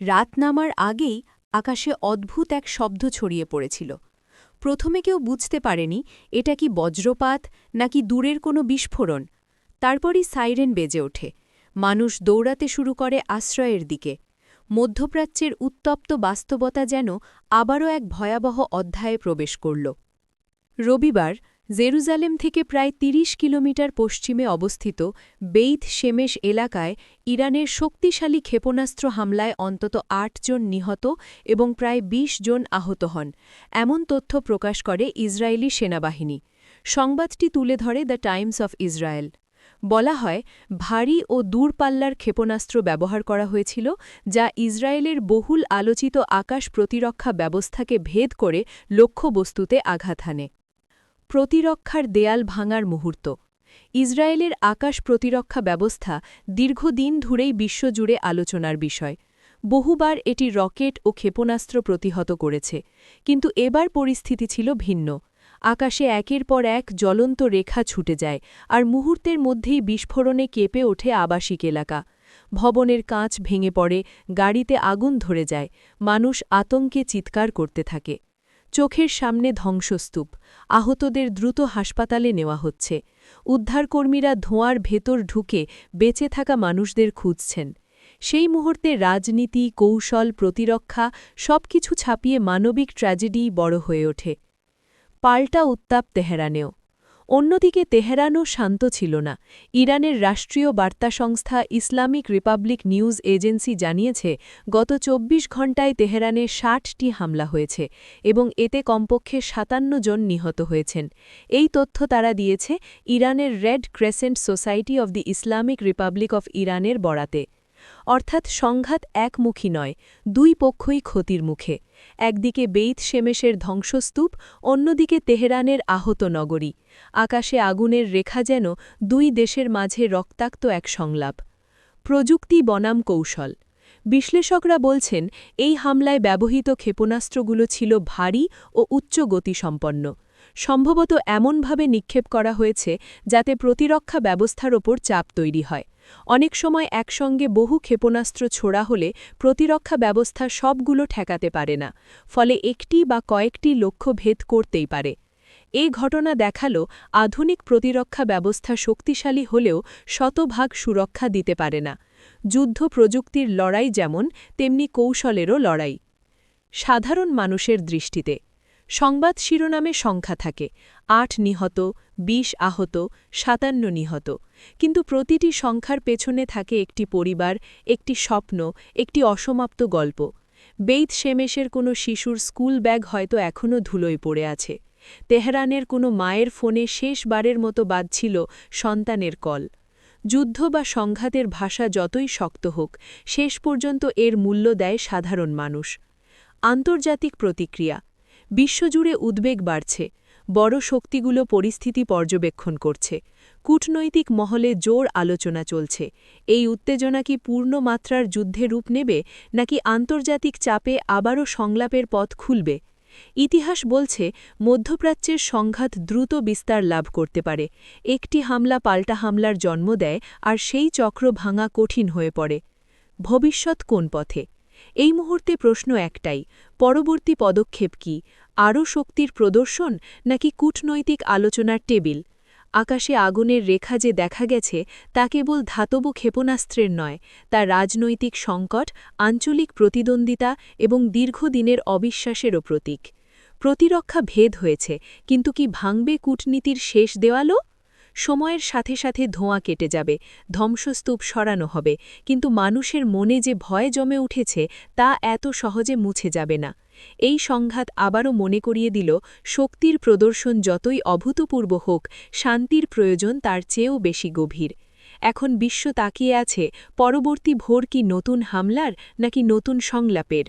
রাত নামার আগেই আকাশে অদ্ভুত এক শব্দ ছড়িয়ে পড়েছিল। প্রথমে কেউ বুঝতে পারেনি এটা কি বজ্রপাত নাকি দূরের কোনো বিস্ফোরণ। তারপরই সাইরেন বেজে ওঠে। মানুষ দৌড়াতে শুরু করে আশ্রয়ের দিকে। মধ্যপ্রাচ্যের উত্তপ্ত বাস্তবতা যেন আবারও এক ভয়াবহ অধ্যায়ে প্রবেশ করল। রবিবার জেরুজালেম থেকে প্রায় ৩০ কিলোমিটার পশ্চিমে অবস্থিত বেইত শেমেশ এলাকায় ইরানের শক্তিশালী ক্ষেপণাস্ত্র হামলায় অন্তত ৮ জন নিহত এবং প্রায় ২০ জন আহত হন, এমন তথ্য প্রকাশ করে ইসরায়েলি সেনাবাহিনী। সংবাদটি তুলে ধরে দ্য টাইমস অফ ইসরায়েল। বলা হয়, ভারী ও দূরপাল্লার ক্ষেপণাস্ত্র ব্যবহার করা হয়েছিল, যা ইসরায়েলের বহুল আলোচিত আকাশ প্রতিরক্ষা ব্যবস্থাকে ভেদ করে লক্ষ্যবস্তুতে আঘাত হানে। প্রতিরক্ষার দেয়াল ভাঙার মুহূর্ত। ইসরায়েলের আকাশ প্রতিরক্ষা ব্যবস্থা দীর্ঘদিন ধরেই বিশ্বজুড়ে আলোচনার বিষয়। বহুবার এটি রকেট ও ক্ষেপণাস্ত্র প্রতিহত করেছে, কিন্তু এবার পরিস্থিতি ছিল ভিন্ন। আকাশে একের পর এক জ্বলন্ত রেখা ছুটে যায়, আর মুহূর্তের মধ্যেই বিস্ফোরণে কেঁপে ওঠে আবাসিক এলাকা। ভবনের কাঁচ ভেঙে পড়ে, গাড়িতে আগুন ধরে যায়, মানুষ আতঙ্কে চিৎকার করতে থাকে। চোখের সামনে ধ্বংসস্তূপ, আহতদের দ্রুত হাসপাতালে নেওয়া হচ্ছে। উদ্ধারকর্মীরা ধোঁয়ার ভেতর ঢুকে বেঁচে থাকা মানুষদের খুঁজছেন। সেই মুহূর্তে রাজনীতি, কৌশল, প্রতিরক্ষা সবকিছু ছাপিয়ে মানবিক ট্র্যাজেডিই বড় হয়ে ওঠে। পাল্টা উত্তাপ তেহরানেও। অন্যদিকে তেহরানও শান্ত ছিল না। ইরানের রাষ্ট্রীয় বার্তা সংস্থা ইসলামিক রিপাবলিক নিউজ এজেন্সি জানিয়েছে, গত ২৪ ঘণ্টায় তেহরানে ৬০টি হামলা হয়েছে এবং এতে কমপক্ষে ৫৭ জন নিহত হয়েছেন। এই তথ্য তারা দিয়েছে ইরানের red crescent society of the Islamic Republic of ইরানের বরাতে। অর্থাৎ সংঘাত একমুখী নয়, দুই পক্ষই ক্ষতির মুখে। একদিকে বেইত শেমেশের ধ্বংসস্তূপ, অন্যদিকে তেহরানের আহত নগরী। আকাশে আগুনের রেখা যেন দুই দেশের মাঝে রক্তাক্ত এক সংলাপ। প্রযুক্তি বনাম কৌশল। বিশ্লেষকরা বলছেন, এই হামলায় ব্যবহৃত ক্ষেপণাস্ত্রগুলো ছিল ভারী ও উচ্চ গতিসম্পন্ন। সম্ভবত এমনভাবে নিক্ষেপ করা হয়েছে যাতে প্রতিরক্ষা ব্যবস্থার ওপর চাপ তৈরি হয়। অনেক সময় একসঙ্গে বহু ক্ষেপণাস্ত্র ছোড়া হলে প্রতিরক্ষা ব্যবস্থা সবগুলো ঠেকাতে পারে না, ফলে একটি বা কয়েকটি লক্ষ্য ভেদ করতেই পারে। এই ঘটনা দেখালো, আধুনিক প্রতিরক্ষা ব্যবস্থা শক্তিশালী হলেও শতভাগ সুরক্ষা দিতে পারে না। যুদ্ধ প্রযুক্তির লড়াই যেমন, তেমনি কৌশলেরও লড়াই। সাধারণ মানুষের দৃষ্টিতে সংবাদ শিরোনামে সংখ্যা থাকে, ৮ নিহত, ২০ আহত, ৫৭ নিহত, কিন্তু প্রতিটি সংখ্যার পেছনে থাকে একটি পরিবার, একটি স্বপ্ন, একটি অসমাপ্ত গল্প। বেইত শেমেশের কোনো শিশুর স্কুল ব্যাগ হয়তো এখনও ধুলোয় পড়ে আছে। তেহরানের কোনো মায়ের ফোনে শেষবারের মতো বাজছিল সন্তানের কল। যুদ্ধ বা সংঘাতের ভাষা যতই শক্ত হোক, শেষ পর্যন্ত এর মূল্য দেয় সাধারণ মানুষ। আন্তর্জাতিক প্রতিক্রিয়া। বিশ্বজুড়ে উদ্বেগ বাড়ছে। বড় শক্তিগুলো পরিস্থিতি পর্যবেক্ষণ করছে। কূটনৈতিক মহলে জোর আলোচনা চলছে। এই উত্তেজনা কি পূর্ণমাত্রার যুদ্ধে রূপ নেবে, নাকি আন্তর্জাতিক চাপে আবারও সংলাপের পথ খুলবে? ইতিহাস বলছে, মধ্যপ্রাচ্যের সংঘাত দ্রুত বিস্তার লাভ করতে পারে। একটি হামলা পাল্টা হামলার জন্ম দেয়, আর সেই চক্র ভাঙা কঠিন হয়ে পড়ে। ভবিষ্যৎ কোন পথে? এই মুহূর্তে প্রশ্ন একটাই, পরবর্তী পদক্ষেপ কি? আরও শক্তির প্রদর্শন, নাকি কূটনৈতিক আলোচনার টেবিল? আকাশে আগুনের রেখা যে দেখা গেছে, তা কেবল ধাতব ক্ষেপণাস্ত্রের নয়, তা রাজনৈতিক সংকট, আঞ্চলিক প্রতিদ্বন্দ্বিতা এবং দীর্ঘদিনের অবিশ্বাসেরও প্রতীক। প্রতিরক্ষা ভেদ হয়েছে, কিন্তু কি ভাঙবে কূটনীতির শেষ দেওয়ালও? সময়ের সাথে সাথে ধোঁয়া কেটে যাবে, ধ্বংসস্তূপ সরানো হবে, কিন্তু মানুষের মনে যে ভয় জমে উঠেছে, তা এত সহজে মুছে যাবে না। এই সংঘাত আবারও মনে করিয়ে দিল, শক্তির প্রদর্শন যতই অভূতপূর্ব হোক, শান্তির প্রয়োজন তার চেয়েও বেশি গভীর। এখন বিশ্ব তাকিয়ে আছে, পরবর্তী ভোর কি নতুন হামলার, নাকি নতুন সংলাপের?